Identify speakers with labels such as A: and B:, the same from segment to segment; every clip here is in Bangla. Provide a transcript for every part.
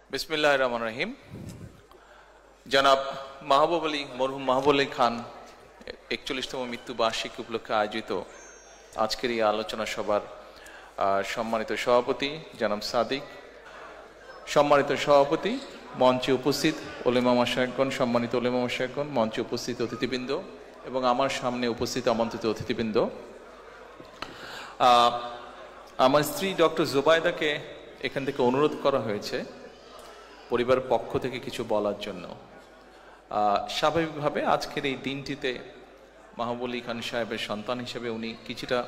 A: बिस्मिल्लाहिर रहमानिर रहीम। जनाब মাহবুব আলী মরহুম মাহবুব আলী খান 41তম মৃত্যু বার্ষিকী উপলক্ষে আয়োজিত আজকের এই আলোচনা সভার সম্মানিত সভাপতি জনাব সাদিক, সম্মানিত সভাপতি, মঞ্চে উপস্থিত ওলেমা মাশায়েখগণ, সম্মানিত ওলেমা মাশায়েখগণ, মঞ্চে উপস্থিত অতিথিবৃন্দ এবং আমার সামনে উপস্থিত আমন্ত্রিত অতিথিবৃন্দ, আমার স্ত্রী ডক্টর জুবাইদাকে এখান থেকে অনুরোধ করা হয়েছে পরিবারের পক্ষ থেকে কিছু বলার জন্য। স্বাভাবিকভাবে আজকের এই দিনটিতে মাহবুব আলী খান সাহেবের সন্তান হিসেবে উনি কিছুটা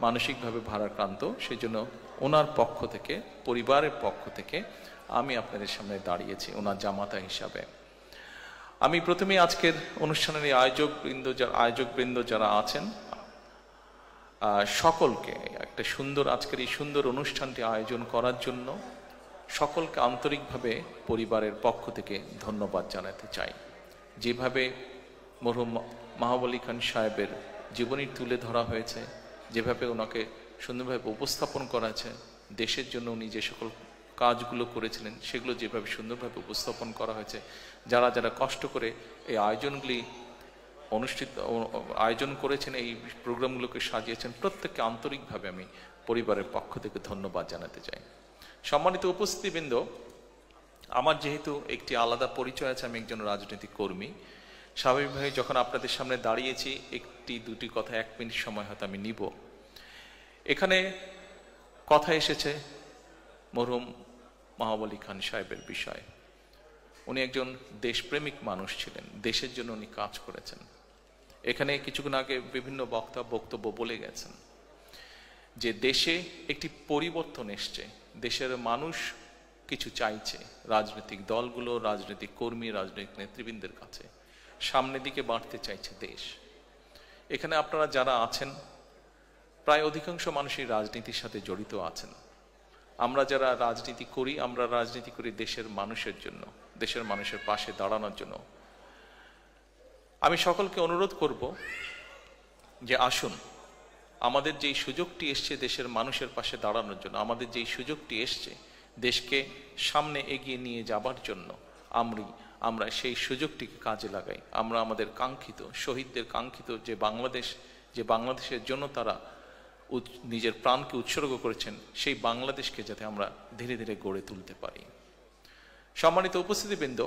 A: মানসিকভাবে ভারাক্রান্ত, সেই জন্য ওনার পক্ষ থেকে, পরিবারের পক্ষ থেকে আমি আপনাদের সামনে দাঁড়িয়েছি ওনার জামাতা হিসাবে। আমি প্রথমে আজকের অনুষ্ঠানের এই আয়োজকবৃন্দ যারা আছেন সকলকে একটা সুন্দর আজকের এই সুন্দর অনুষ্ঠানটি আয়োজন করার জন্য সকলকে আন্তরিকভাবে পরিবারের পক্ষ থেকে ধন্যবাদ জানাতে চাই। যেভাবে মরহুম মাহবুব আলী খান সাহেবের জীবনী তুলে ধরা হয়েছে, যেভাবে ওনাকে সুন্দরভাবে উপস্থাপন করা আছে, দেশের জন্য উনি যে সকল কাজগুলো করেছিলেন সেগুলো যেভাবে সুন্দরভাবে উপস্থাপন করা হয়েছে, যারা যারা কষ্ট করে এই আয়োজনগুলি আয়োজন করেছেন, এই প্রোগ্রামগুলোকে সাজিয়েছেন, প্রত্যেককে আন্তরিকভাবে আমি পরিবারের পক্ষ থেকে ধন্যবাদ জানাতে চাই। সম্মানিত উপস্থিতিবৃন্দ, আমার যেহেতু একটি আলাদা পরিচয় আছে, আমি একজন রাজনৈতিক কর্মী, স্বাভাবিকভাবে যখন আপনাদের সামনে দাঁড়িয়েছি একটি দুটি কথা 1 মিনিট সময় হয়তো আমি নিব। এখানে কথা এসেছে মরহুম মাহবুব আলী খান সাহেবের বিষয়। উনি একজন দেশপ্রেমিক মানুষ ছিলেন, দেশের জন্য উনি কাজ করেছেন। এখানে কিছুক্ষণ আগে বিভিন্ন বক্তব্য বলে গেছেন যে দেশে একটি পরিবর্তন এসছে, দেশের মানুষ কিছু চাইছে, রাজনৈতিক দলগুলো, রাজনৈতিক কর্মী, রাজনৈতিক নেতৃবৃন্দের কাছে সামনের দিকে বাড়তে চাইছে দেশ। এখানে আপনারা যারা আছেন প্রায় অধিকাংশ মানুষই রাজনীতির সাথে জড়িত আছেন। আমরা যারা রাজনীতি করি, আমরা রাজনীতি করি দেশের মানুষের জন্য, দেশের মানুষের পাশে দাঁড়ানোর জন্য। আমি সকলকে অনুরোধ করব যে আসুন, আমাদের যেই সুযোগটি এসছে দেশের মানুষের পাশে দাঁড়ানোর জন্য, আমাদের যেই সুযোগটি এসছে দেশকে সামনে এগিয়ে নিয়ে যাবার জন্য, আমরা সেই সুযোগটিকে কাজে লাগাই। আমরা আমাদের কাঙ্ক্ষিত, শহীদদের কাঙ্ক্ষিত যে বাংলাদেশের জন্য তারা নিজের প্রাণকে উৎসর্গ করেছেন, সেই বাংলাদেশকে যাতে আমরা ধীরে ধীরে গড়ে তুলতে পারি। সম্মানিত উপস্থিতিবৃন্দ,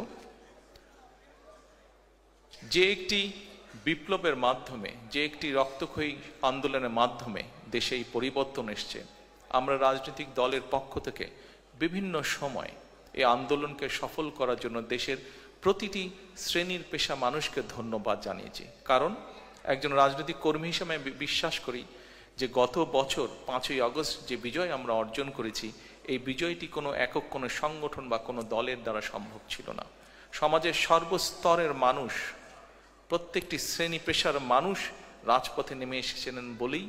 A: যে একটি বিপ্লবের মাধ্যমে, যে একটি রক্তক্ষয়ী আন্দোলনের মাধ্যমে দেশে এই পরিবর্তন এসছে, আমরা রাজনৈতিক দলের পক্ষ থেকে বিভিন্ন সময় এই আন্দোলনকে সফল করার জন্য দেশের প্রতিটি শ্রেণীর পেশা মানুষকে ধন্যবাদ জানিয়েছি। কারণ একজন রাজনৈতিক কর্মী হিসেবে আমি বিশ্বাস করি যে গত বছর 5ই আগস্ট যে বিজয় আমরা অর্জন করেছি, এই বিজয়টি কোনো একক কোনো সংগঠন বা কোনো দলের দ্বারা সম্ভব ছিল না। সমাজের সর্বস্তরের মানুষ, প্রত্যেকটি শ্রেণী পেশার মানুষ রাজপথে নেমে এসেছিলেন বলেই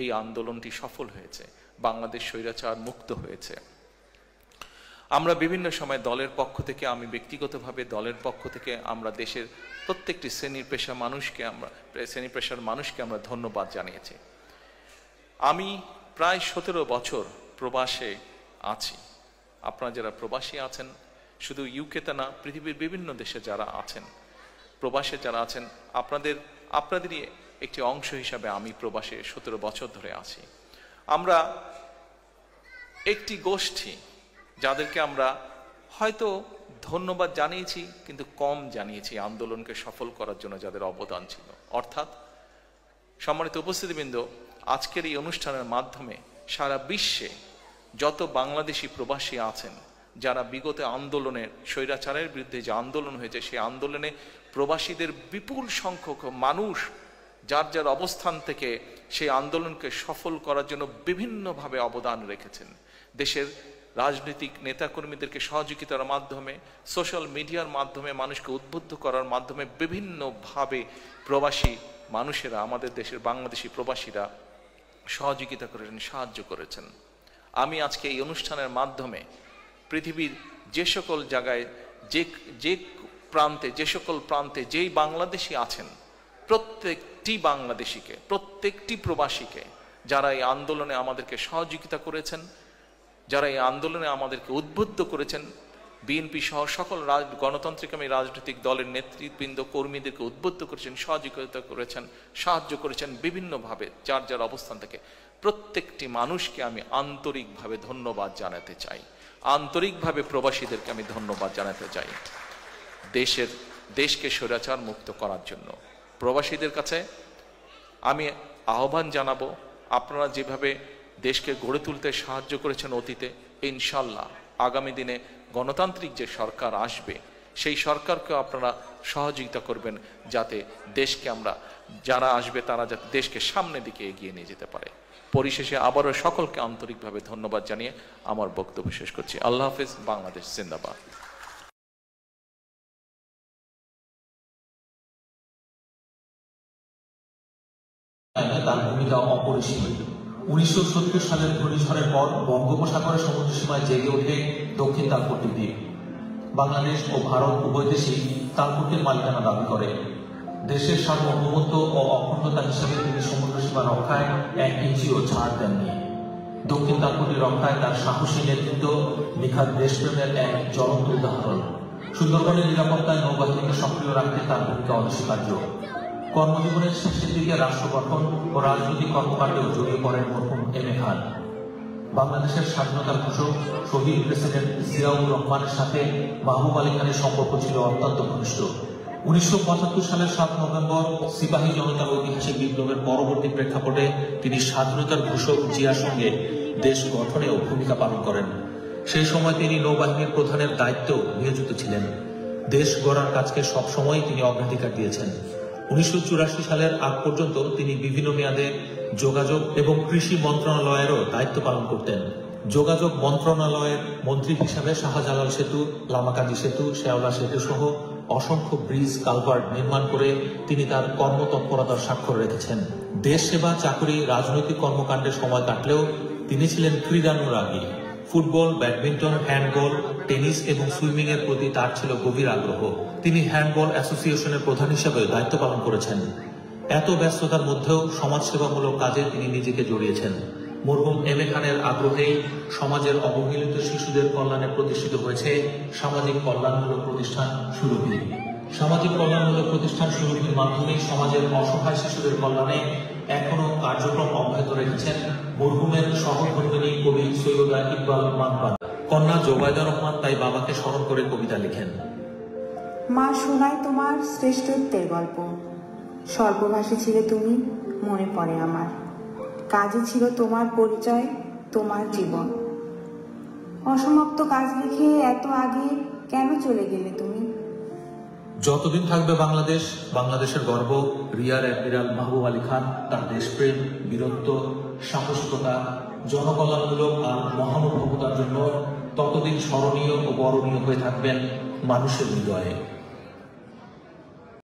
A: এই আন্দোলনটি সফল হয়েছে, বাংলাদেশ স্বৈরাচার মুক্ত হয়েছে। আমরা বিভিন্ন সময় দলের পক্ষ থেকে, আমি ব্যক্তিগতভাবে দলের পক্ষ থেকে আমরা দেশের প্রত্যেকটি শ্রেণী পেশার মানুষকে আমরা ধন্যবাদ জানিয়েছি। আমি প্রায় 17 বছর প্রবাসে আছি। আপনারা যারা প্রবাসী আছেন, শুধু ইউকেতে না, পৃথিবীর বিভিন্ন দেশে যারা আছেন, প্রবাসে যারা আছেন, আপনাদেরই একটি অংশ হিসাবে আমি প্রবাসে 17 বছর ধরে আছি। আমরা একটি গোষ্ঠী যাদেরকে আমরা হয়তো ধন্যবাদ জানিয়েছি, কিন্তু কম জানিয়েছি আন্দোলনকে সফল করার জন্য যাদের অবদান ছিল। অর্থাৎ সম্মানিত উপস্থিতিবৃন্দ, আজকের এই অনুষ্ঠানের মাধ্যমে সারা বিশ্বে যত বাংলাদেশি প্রবাসী আছেন, যারা বিগত আন্দোলনের, স্বৈরাচারের বিরুদ্ধে যে আন্দোলন হয়েছে, সেই আন্দোলনে প্রবাসীদের বিপুল সংখ্যক মানুষ যার যার অবস্থান থেকে সেই আন্দোলনকে সফল করার জন্য বিভিন্নভাবে অবদান রেখেছেন। দেশের রাজনৈতিক নেতাকর্মীদেরকে সহযোগিতার মাধ্যমে, সোশ্যাল মিডিয়ার মাধ্যমে, মানুষকে উদ্বুদ্ধ করার মাধ্যমে বিভিন্নভাবে প্রবাসী মানুষেরা, আমাদের দেশের বাংলাদেশি প্রবাসীরা সহযোগিতা করেছেন, সাহায্য করেছেন। আমি আজকে এই অনুষ্ঠানের মাধ্যমে পৃথিবীর যে সকল জায়গায়, যে প্রান্তে, যে সকল প্রান্তে যেই বাংলাদেশি আছেন, প্রত্যেকটি বাংলাদেশিকে, প্রত্যেকটি প্রবাসীকে, যারা এই আন্দোলনে আমাদেরকে সহযোগিতা করেছেন, যারা এই আন্দোলনে আমাদেরকে উদ্বুদ্ধ করেছেন, বিএনপি সহ সকল গণতান্ত্রিকামী রাজনৈতিক দলের নেতৃবৃন্দ কর্মীদেরকে উদ্বুদ্ধ করেছেন, সহযোগিতা করেছেন, সাহায্য করেছেন বিভিন্নভাবে যার যার অবস্থান থেকে। প্রত্যেকটি মানুষকে আমি আন্তরিকভাবে ধন্যবাদ জানাতে চাই, আন্তরিকভাবে প্রবাসীদেরকে আমি ধন্যবাদ জানাতে চাই দেশকে স্বৈরাচার মুক্ত করার জন্য। প্রবাসীদের কাছে আমি আহ্বান জানাবো, আপনারা যেভাবে দেশকে গড়ে তুলতে সাহায্য করেছেন অতীতে, ইনশাল্লাহ আগামী দিনে গণতান্ত্রিক যে সরকার আসবে সেই সরকারকে আপনারা সহযোগিতা করবেন, যাতে দেশকে যারা আসবে তারা যাতে দেশকে সামনের দিকে এগিয়ে নিয়ে যেতে পারে। পরিশেষে আবারও সকলকে আন্তরিকভাবে ধন্যবাদ জানিয়ে আমার বক্তব্য শেষ করছি। আল্লাহ হাফেজ। বাংলাদেশ জিন্দাবাদ।
B: তার ভূমিকা অপরিসীম। 1970 সালের ঘূর্ণিঝড়ের পর বঙ্গোপসাগরের সমুদ্র সীমায় জেগে ওঠে দক্ষিণ তালপট্টি দ্বীপ। বাংলাদেশ ও ভারত উভয় দেশই তালপট্টির মালিকানা দাবি করে। দেশের সার্বভৌমত্ব ও অখণ্ডতা হিসেবে তিনি সমুদ্র সীমা রক্ষায় 1 ইঞ্চিও ছাড় দেননি। দক্ষিণ তালপট্টি রক্ষায় তার সাহসী নেতৃত্ব নিখাদ দেশপ্রেমের এক জ্বলন্ত উদাহরণ। সুন্দরবনের নিরাপত্তায় নৌবাহিনীকে সক্রিয় রাখতে তার ভূমিকা অনস্বীকার্য। কর্মজীবনের শেষের দিকে রাষ্ট্র গঠন ও রাজনৈতিক কর্মকাণ্ডেও জড়িয়ে পড়েন মরহুম এম এ খান। বাংলাদেশের স্বাধীনতার ঘোষক শহীদ প্রেসিডেন্ট জিয়াউর রহমানের সাথে মাহবুব আলী খানের সম্পর্ক ছিল অত্যন্ত ঘনিষ্ঠ। 1975 সালের 7 নভেম্বর সিপাহী জনতার ঐতিহাসিক বিপ্লবের পরবর্তী প্রেক্ষাপটে তিনি স্বাধীনতার ঘোষক জিয়ার সঙ্গে দেশ গঠনেও ভূমিকা পালন করেন। সেই সময় তিনি নৌবাহিনীর প্রধানের দায়িত্ব নিয়োজিত ছিলেন। দেশ গড়ার কাজকে সবসময় তিনি অগ্রাধিকার দিয়েছেন। 1984 সালের আগ পর্যন্ত তিনি বিভিন্ন মেয়াদে যোগাযোগ এবং কৃষি মন্ত্রণালয়েরও দায়িত্ব পালন করতেন। যোগাযোগ মন্ত্রণালয়ের মন্ত্রী হিসাবে শাহজালাল সেতু, লামাকাজি সেতু, শেওলা সেতু সহ অসংখ্য ব্রিজ কালভার্ট নির্মাণ করে তিনি তার কর্মতৎপরতার স্বাক্ষর রেখেছেন। দেশ সেবা, চাকরি, রাজনৈতিক কর্মকাণ্ডে সময় কাটলেও তিনি ছিলেন ক্রীড়ানুরাগী। ফুটবল, ব্যাডমিন্টন, হ্যান্ডবল, টেনিস এবং সুইমিং এর প্রতি তার ছিল গভীর আগ্রহ। তিনি হ্যান্ডবল অ্যাসোসিয়েশনের প্রধান হিসেবে দায়িত্ব পালন করেছেন। এত ব্যস্ততার মধ্যেও সমাজসেবামূলক কাজে তিনি নিজেকে জড়িয়েছেন। মরহুম এম এ খানের আগ্রহেই সমাজের অবহেলিত শিশুদের কল্যাণে প্রতিষ্ঠিত হয়েছে সামাজিক কল্যাণমূলক প্রতিষ্ঠান সুরভি। সামাজিক কল্যাণমূলক প্রতিষ্ঠান সুরভির মাধ্যমে সমাজের অসহায় শিশুদের কল্যাণে এখনো কার্যক্রম অব্যাহত রেখেছেন মরহুমের সহধর্মিণী কবি সৈয়দা ইকবাল মানবাদ। কন্যা জোবায়দা রহমান তাই বাবাকে স্মরণ করে কবিতা লিখেন।
C: মা শোনায় তোমার শ্রেষ্ঠত্বের গল্প, স্বল্পভাষী ছিলে তুমি, মনে পড়ে আমার। কাজে ছিল তোমার পরিচয়, তোমার জীবন। অসমাপ্ত কাজ লিখে এত আগে কেন চলে গেলে তুমি?
B: যতদিন থাকবে বাংলাদেশ, বাংলাদেশের গর্ব রিয়ার অ্যাডমিরাল মাহবুব আলী খান তার দেশপ্রেম, বীরত্ব, সাহসিকতা, জনকল্যাণমূলক আর মহানুভবতার জন্য ততদিন স্মরণীয় ও বরণীয় হয়ে থাকবেন মানুষের হৃদয়ে।